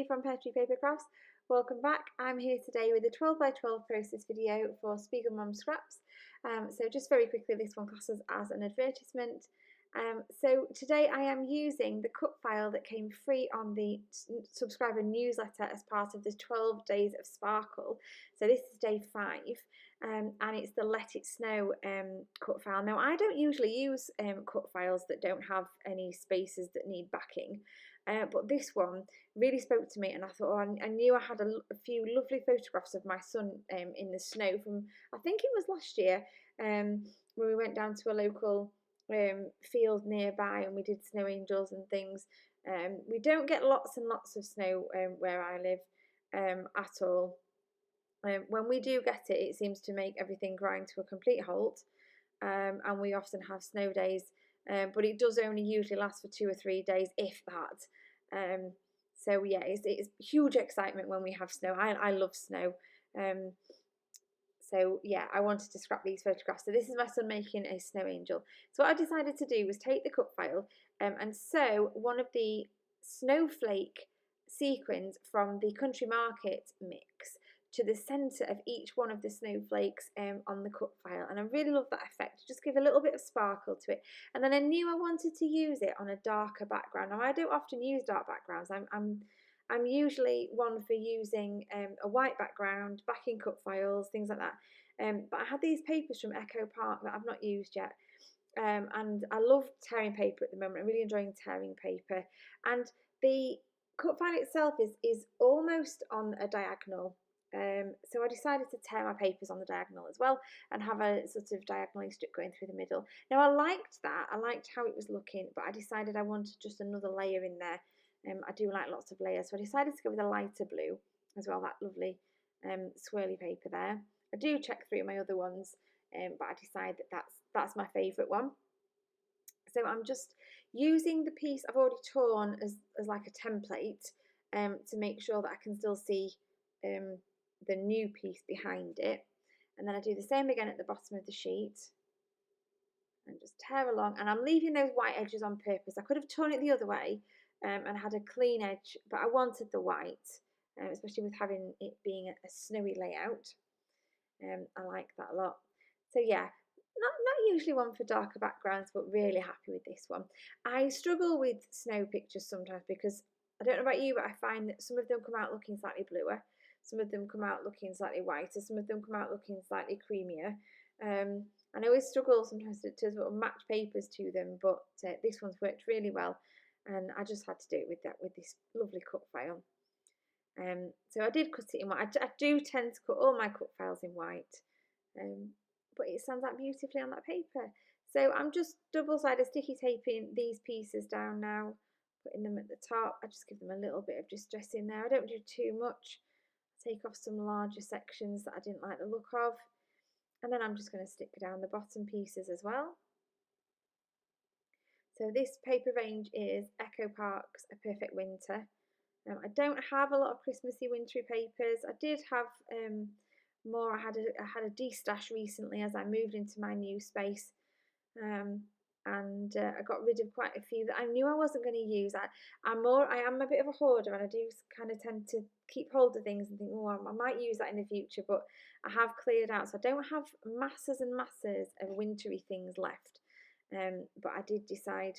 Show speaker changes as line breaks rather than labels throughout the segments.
from Pear Tree Paper Crafts. Welcome back. I'm here today with a 12 by 12 process video for Spiegelmom scraps. So just very quickly, this one classes as an advertisement. So today I am using the cut file that came free on the subscriber newsletter as part of the 12 days of sparkle. So this is day 5. And it's the Let It Snow cut file. Now I don't usually use cut files that don't have any spaces that need backing, but this one really spoke to me, and I thought, oh, I knew I had a few lovely photographs of my son in the snow from, I think it was last year, when we went down to a local field nearby and we did snow angels and things. We don't get lots and lots of snow where I live at all. When we do get it, it seems to make everything grind to a complete halt, and we often have snow days, but it does only usually last for 2 or 3 days, if that. So yeah, it's huge excitement when we have snow. I love snow. So yeah, I wanted to scrap these photographs. So this is my son making a snow angel. So what I decided to do was take the cut file and sew one of the snowflake sequins from the country market mix to the centre of each one of the snowflakes on the cut file, and I really love that effect. Just give a little bit of sparkle to it. And then I knew I wanted to use it on a darker background. Now I don't often use dark backgrounds. I'm usually one for using a white background, backing cut files, things like that. But I had these papers from Echo Park that I've not used yet. And I love tearing paper at the moment. I'm really enjoying tearing paper. And the cut file itself is almost on a diagonal. So I decided to tear my papers on the diagonal as well and have a sort of diagonally strip going through the middle. Now I liked that, I liked how it was looking, but I decided I wanted just another layer in there. I do like lots of layers, so I decided to go with a lighter blue as well, that lovely swirly paper there. I do check through my other ones, but I decide that that's my favourite one. So I'm just using the piece I've already torn as like a template to make sure that I can still see the new piece behind it. And then I do the same again at the bottom of the sheet and just tear along, and I'm leaving those white edges on purpose. I could have torn it the other way and had a clean edge, but I wanted the white, especially with having it being a snowy layout. I like that a lot. So yeah, not usually one for darker backgrounds, but really happy with this one. I struggle with snow pictures sometimes because I don't know about you, but I find that some of them come out looking slightly bluer, some of them come out looking slightly whiter, some of them come out looking slightly creamier. And I always struggle sometimes to sort of match papers to them, but this one's worked really well, and I just had to do it with this lovely cut file. So I did cut it in white. I do tend to cut all my cut files in white, but it stands out beautifully on that paper. So I'm just double-sided sticky taping these pieces down now, putting them at the top. I just give them a little bit of distress in there. I don't do too much. Take off some larger sections that I didn't like the look of, and then I'm just going to stick down the bottom pieces as well. So this paper range is Echo Park's A Perfect Winter. I don't have a lot of Christmassy wintry papers. I did have more. I had a de-stash recently as I moved into my new space, and I got rid of quite a few that I knew I wasn't going to use. I am a bit of a hoarder, and I do kind of tend to keep hold of things and think, oh, I might use that in the future, but I have cleared out, so I don't have masses and masses of wintry things left. But I did decide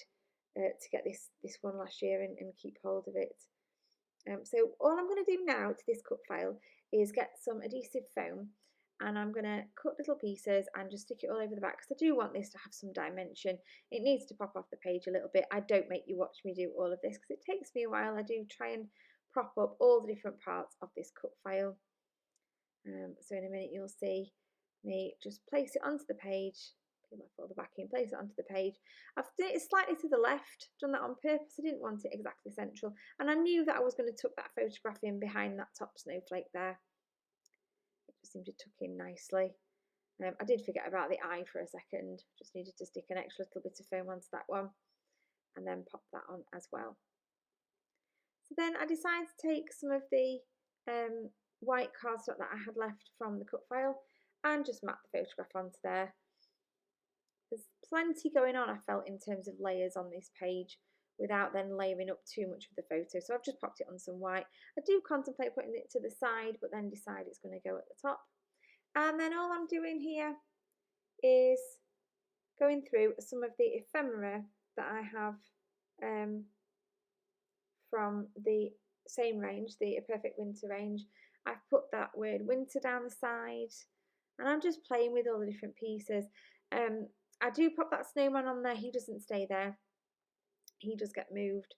to get this one last year and keep hold of it. So all I'm going to do now to this cut file is get some adhesive foam, and I'm going to cut little pieces and just stick it all over the back, because I do want this to have some dimension. It needs to pop off the page a little bit. I don't make you watch me do all of this because it takes me a while. I do try and prop up all the different parts of this cut file. So in a minute you'll see me just place it onto the page, peel off all the backing, place it onto the page. I've done it slightly to the left, done that on purpose. I didn't want it exactly central, and I knew that I was going to tuck that photograph in behind that top snowflake there. It just seemed to tuck in nicely. I did forget about the eye for a second, just needed to stick an extra little bit of foam onto that one and then pop that on as well. So then I decided to take some of the white cardstock that I had left from the cut file and just map the photograph onto there. There's plenty going on, I felt, in terms of layers on this page without then layering up too much of the photo. So I've just popped it on some white. I do contemplate putting it to the side, but then decide it's going to go at the top. And then all I'm doing here is going through some of the ephemera that I have from the same range, the A Perfect Winter range. I've put that word winter down the side, and I'm just playing with all the different pieces. I do pop that snowman on there. He doesn't stay there. He does get moved.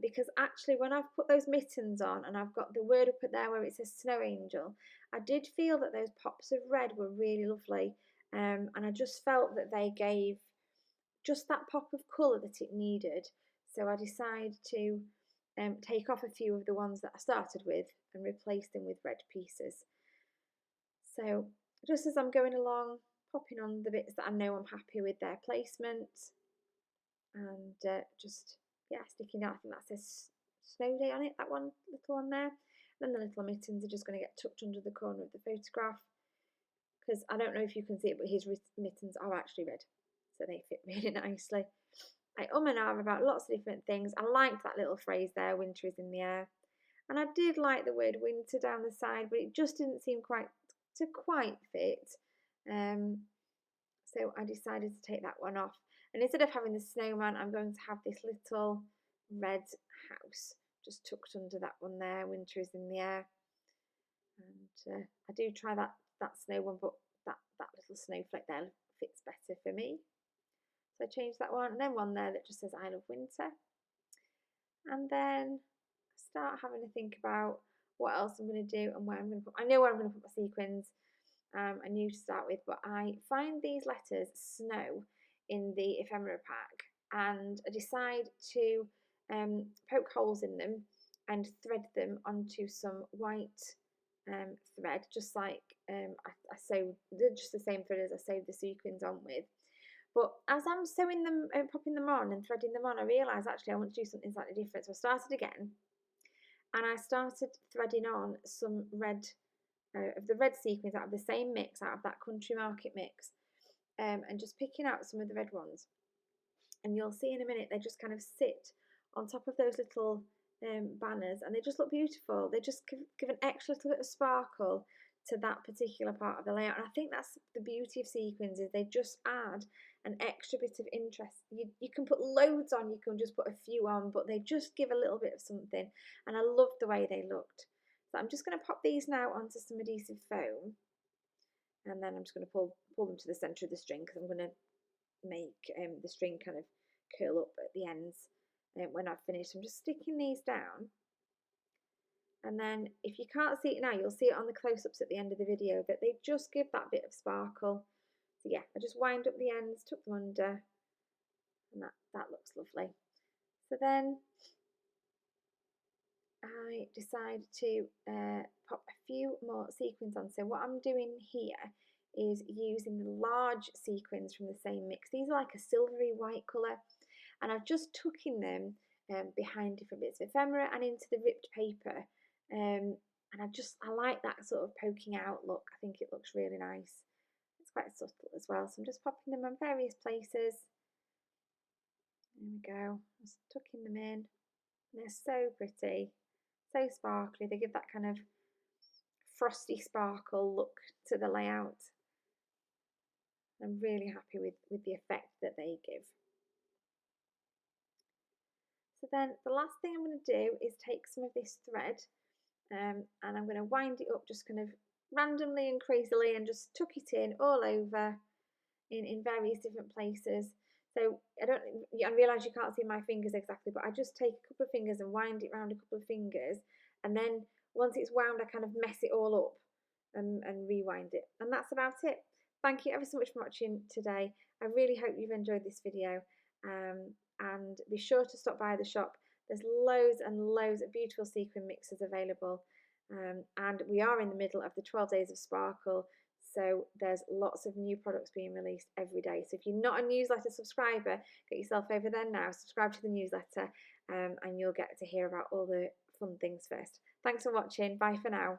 Because actually when I've put those mittens on and I've got the word up at there where it says Snow Angel, I did feel that those pops of red were really lovely, and I just felt that they gave just that pop of colour that it needed. So I decided to take off a few of the ones that I started with and replace them with red pieces. So just as I'm going along, popping on the bits that I know I'm happy with their placement, and just, yeah, sticking out. I think that says Snow Day on it, that one, little one there. And then the little mittens are just going to get tucked under the corner of the photograph, because I don't know if you can see it, but his mittens are actually red, so they fit really nicely. I and ah about lots of different things. I liked that little phrase there, winter is in the air. And I did like the word winter down the side, but it just didn't seem quite fit. So I decided to take that one off. And instead of having the snowman, I'm going to have this little red house just tucked under that one there. Winter is in the air. And I do try that snow one, but that little snowflake there fits better for me. So I changed that one, and then one there that just says I love winter. And then start having to think about what else I'm going to do and where I'm going to put. I know where I'm going to put my sequins. I knew to start with, but I find these letters snow in the ephemera pack, and I decide to poke holes in them and thread them onto some white thread, just like I sewed, just the same thread as I sewed the sequins on with. But as I'm sewing them, popping them on and threading them on, I realised actually I want to do something slightly different. So I started again, and I started threading on some red, of the red sequins out of the same mix, out of that Country Market mix, and just picking out some of the red ones. And you'll see in a minute, they just kind of sit on top of those little banners, and they just look beautiful. They just give an extra little bit of sparkle to that particular part of the layout. And I think that's the beauty of sequins, is they just add an extra bit of interest. You can put loads on, you can just put a few on, but they just give a little bit of something. And I loved the way they looked. So I'm just going to pop these now onto some adhesive foam, and then I'm just going to pull them to the centre of the string, because I'm going to make the string kind of curl up at the ends when I've finished. I'm just sticking these down, and then if you can't see it now, you'll see it on the close-ups at the end of the video, that they just give that bit of sparkle. So yeah, I just wind up the ends, tuck them under, and that looks lovely. So then I decide to pop a few more sequins on. So what I'm doing here is using the large sequins from the same mix. These are like a silvery white colour, and I've just tucking them behind different bits of ephemera and into the ripped paper. And I like that sort of poking out look. I think it looks really nice. It's quite subtle as well. So I'm just popping them on various places. There we go. Just tucking them in. They're so pretty, so sparkly. They give that kind of frosty sparkle look to the layout. I'm really happy with the effect that they give. So then the last thing I'm going to do is take some of this thread, and I'm going to wind it up just kind of randomly and crazily, and just tuck it in all over in various different places. So I realise you can't see my fingers exactly, but I just take a couple of fingers and wind it around a couple of fingers, and then once it's wound, I kind of mess it all up and rewind it. And that's about it. Thank you ever so much for watching today. I really hope you've enjoyed this video, and be sure to stop by the shop. There's loads and loads of beautiful sequin mixes available, and we are in the middle of the 12 days of Sparkle. So there's lots of new products being released every day. So if you're not a newsletter subscriber, get yourself over there now, subscribe to the newsletter, and you'll get to hear about all the fun things first. Thanks for watching. Bye for now.